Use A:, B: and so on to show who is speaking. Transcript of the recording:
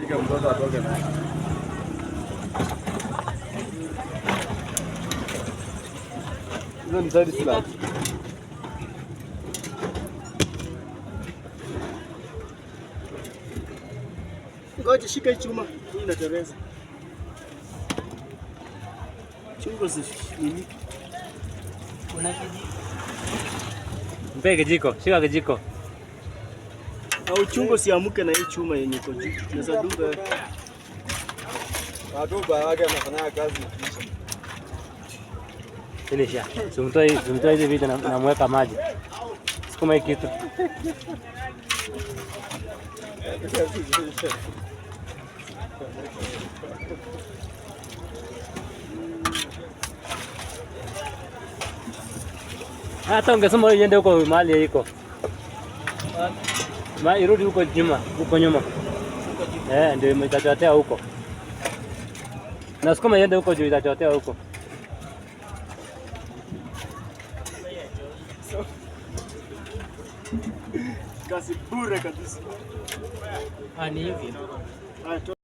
A: Shika mtoto atoke naye. Hizo ni side slab.
B: Ngoja shika chuma. Hii inatereza. Chungo si nini? Kuna kijiko.
C: Mpe kijiko, shika kijiko.
B: Au chungo siamuke na hii chuma yenye iko juu. Unaweza dunga.
A: Watu wake wanafanya kazi kisha.
C: Ilisha. Sumtoa hizi vitu na mweka maji. Sikuma hii kitu. Hata ungesema iende huko mahali iko. Irudi huko nyuma. Ndio itachotea huko. Na sikuma iende huko juu itachotea huko.
B: Kazi bure kabisa.
C: Ni hivi.